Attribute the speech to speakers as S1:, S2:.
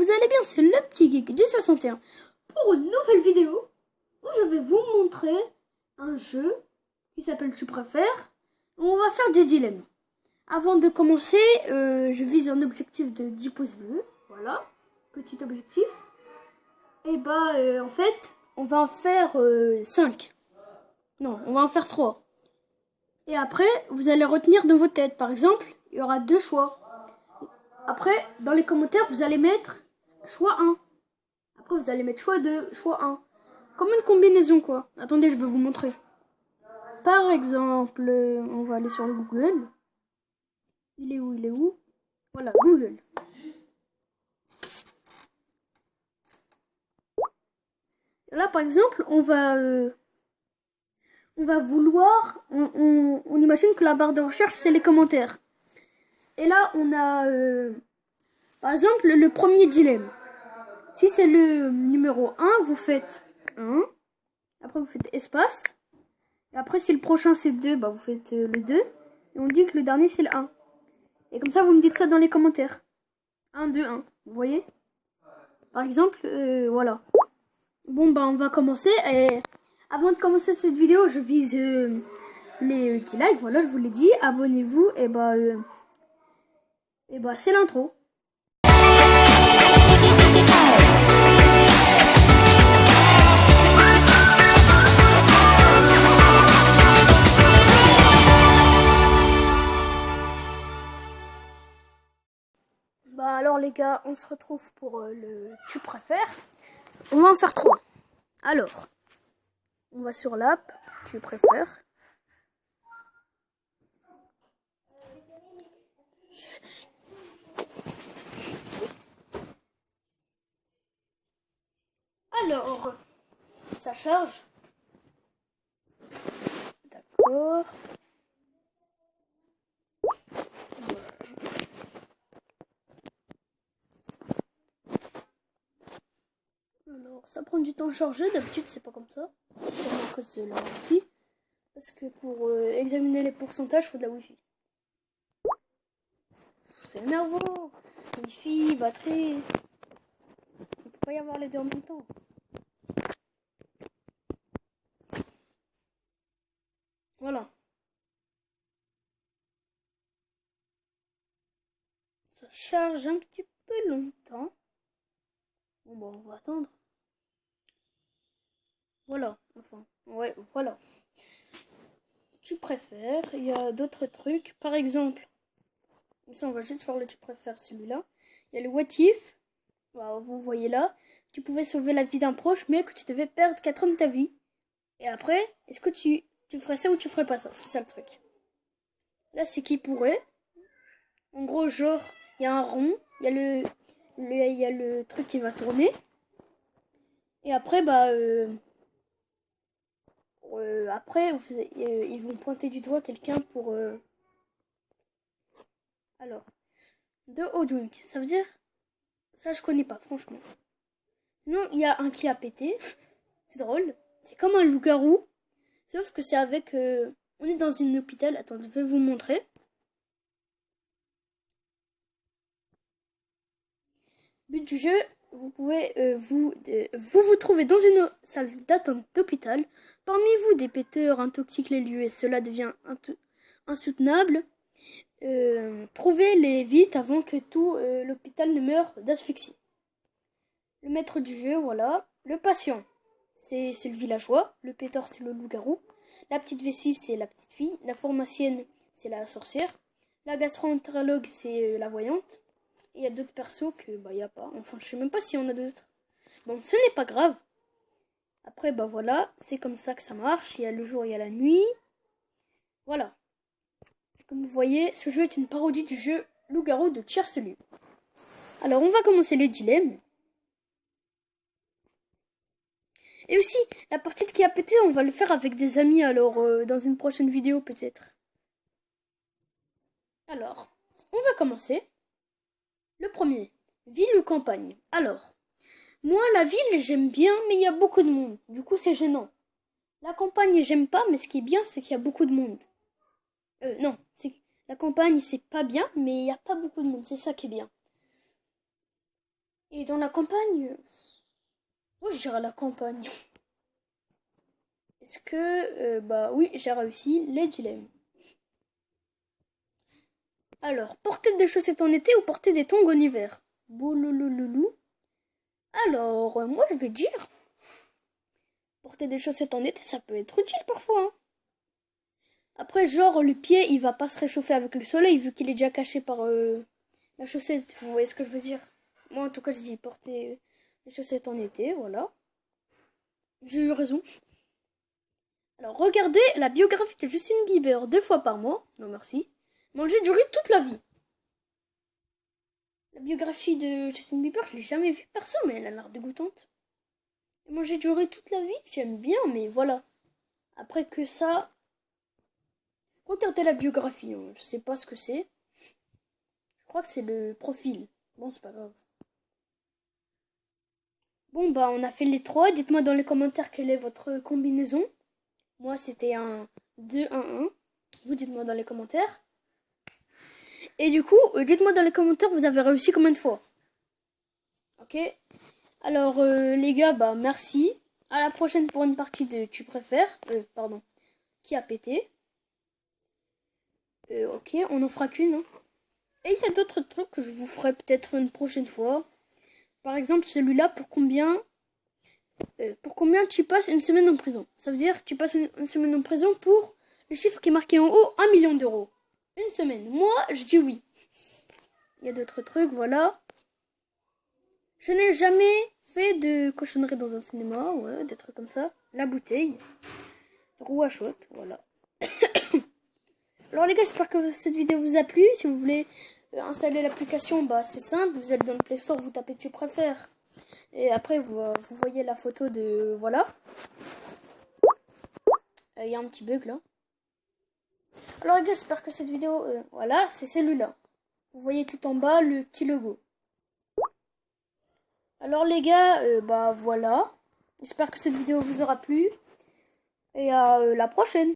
S1: vous allez bien, c'est le petit geek du 61 pour une nouvelle vidéo où je vais vous montrer un jeu qui s'appelle Tu préfères, où on va faire des dilemmes. Avant de commencer, je vise un objectif de 10 pouces bleus, voilà, petit objectif. Et en fait, on va en faire 5. Non, on va en faire 3. Et après, vous allez retenir dans votre tête. Par exemple, il y aura 2 choix. Après, dans les commentaires, vous allez mettre choix 1. Après, vous allez mettre choix 2, choix 1. Comme une combinaison, quoi. Attendez, je vais vous montrer. Par exemple, on va aller sur le Google. Il est où? Voilà, Google. Là, par exemple, on va vouloir... On imagine que la barre de recherche, c'est les commentaires. Et là, on a... par exemple, le premier dilemme. Si c'est le numéro 1, vous faites 1. Après, vous faites espace. Et après, si le prochain c'est 2, vous faites le 2. Et on dit que le dernier c'est le 1. Et comme ça, vous me dites ça dans les commentaires. 1, 2, 1. Vous voyez? Par exemple, voilà. Bon, on va commencer. Et avant de commencer cette vidéo, je vise les 10 likes. Voilà, je vous l'ai dit. Abonnez-vous. Et c'est l'intro. Alors les gars, on se retrouve pour le Tu préfères. On va en faire 3. Alors, on va sur l'app Tu préfères. Alors, ça charge. D'accord. Alors, ça prend du temps à charger. D'habitude, c'est pas comme ça. C'est sûrement à cause de la Wi-Fi. Parce que pour examiner les pourcentages, il faut de la Wi-Fi. C'est énervant. Wi-Fi, batterie. Il ne peut pas y avoir les deux en même temps. Voilà. Ça charge un petit peu longtemps. Bon, on va attendre. Voilà, enfin, ouais, voilà. Tu préfères, il y a d'autres trucs. Par exemple, ça on va juste faire le tu préfères celui-là. Il y a le what if. Vous voyez là. Tu pouvais sauver la vie d'un proche, mais que tu devais perdre 4 ans de ta vie. Et après, est-ce que tu ferais ça ou tu ferais pas ça? C'est ça le truc. Là, c'est qui pourrait. En gros, genre, il y a un rond, il y a le truc qui va tourner. Et après, après, ils vont pointer du doigt quelqu'un pour... Alors, de Hoodwink, ça veut dire... Ça, je connais pas, franchement. Sinon, il y a un qui a pété. C'est drôle. C'est comme un loup-garou. Sauf que c'est avec... on est dans un hôpital. Attends, je vais vous montrer. But du jeu, vous pouvez vous trouvez dans une salle d'attente d'hôpital. Parmi vous, des péteurs intoxiquent les lieux et cela devient insoutenable. Trouvez-les vite avant que tout l'hôpital ne meure d'asphyxie. Le maître du jeu, voilà. Le patient, c'est le villageois. Le péteur, c'est le loup-garou. La petite vessie, c'est la petite fille. La pharmacienne, c'est la sorcière. La gastro-entérologue, c'est la voyante. Il y a d'autres persos que il y a pas. Enfin, je sais même pas s'il y en a d'autres. Bon, ce n'est pas grave. Après, voilà, c'est comme ça que ça marche. Il y a le jour, il y a la nuit. Voilà. Comme vous voyez, ce jeu est une parodie du jeu Loup-garou de Tiercelu. Alors, on va commencer les dilemmes. Et aussi, la partie qui a pété, on va le faire avec des amis, alors, dans une prochaine vidéo, peut-être. Alors, on va commencer. Le premier, ville ou campagne? Alors, moi, la ville, j'aime bien, mais il y a beaucoup de monde. Du coup, c'est gênant. La campagne, j'aime pas, mais ce qui est bien, c'est qu'il y a beaucoup de monde. Non, la campagne, c'est pas bien, mais il n'y a pas beaucoup de monde. C'est ça qui est bien. Et dans la campagne, moi je dirais la campagne. Est-ce que, bah oui, j'ai réussi les dilemmes. Alors, porter des chaussettes en été ou porter des tongs en hiver? Bouloulouloulou. Alors, moi je vais dire, porter des chaussettes en été, ça peut être utile parfois, hein. Après, genre, le pied, il va pas se réchauffer avec le soleil vu qu'il est déjà caché par la chaussette. Vous voyez ce que je veux dire? Moi, en tout cas, je dis porter des chaussettes en été, voilà. J'ai eu raison. Alors, regardez la biographie de Justin Bieber 2 fois par mois. Non, merci. Manger du riz toute la vie. La biographie de Justin Bieber, je l'ai jamais vue perso, mais elle a l'air dégoûtante. Et manger du riz toute la vie, j'aime bien, mais voilà. Après que ça, regardez la biographie, hein. Je sais pas ce que c'est. Je crois que c'est le profil. Bon, c'est pas grave. Bon, bah, on a fait les trois. Dites-moi dans les commentaires quelle est votre combinaison. Moi, c'était un 2-1-1. Vous dites-moi dans les commentaires. Et du coup, dites-moi dans les commentaires, vous avez réussi combien de fois? Ok. Alors, les gars, bah, merci. À la prochaine pour une partie de Tu préfères. Pardon. Qui a pété? Ok, on en fera qu'une, hein. Et il y a d'autres trucs que je vous ferai peut-être une prochaine fois. Par exemple, celui-là, pour combien tu passes une semaine en prison? Ça veut dire que tu passes une semaine en prison pour le chiffre qui est marqué en haut, 1 million d'euros. Une semaine. Moi, je dis oui. Il y a d'autres trucs, voilà. Je n'ai jamais fait de cochonnerie dans un cinéma, ouais, des trucs comme ça. La bouteille. Roue à shot, voilà. Alors les gars, j'espère que cette vidéo vous a plu. Si vous voulez installer l'application, bah c'est simple. Vous allez dans le Play Store, vous tapez Tu préfères. Et après, vous voyez la photo de... Voilà. Il y a un petit bug là. Alors les gars, j'espère que cette vidéo... voilà, c'est celui-là. Vous voyez tout en bas le petit logo. Alors les gars, bah voilà. J'espère que cette vidéo vous aura plu. Et à la prochaine.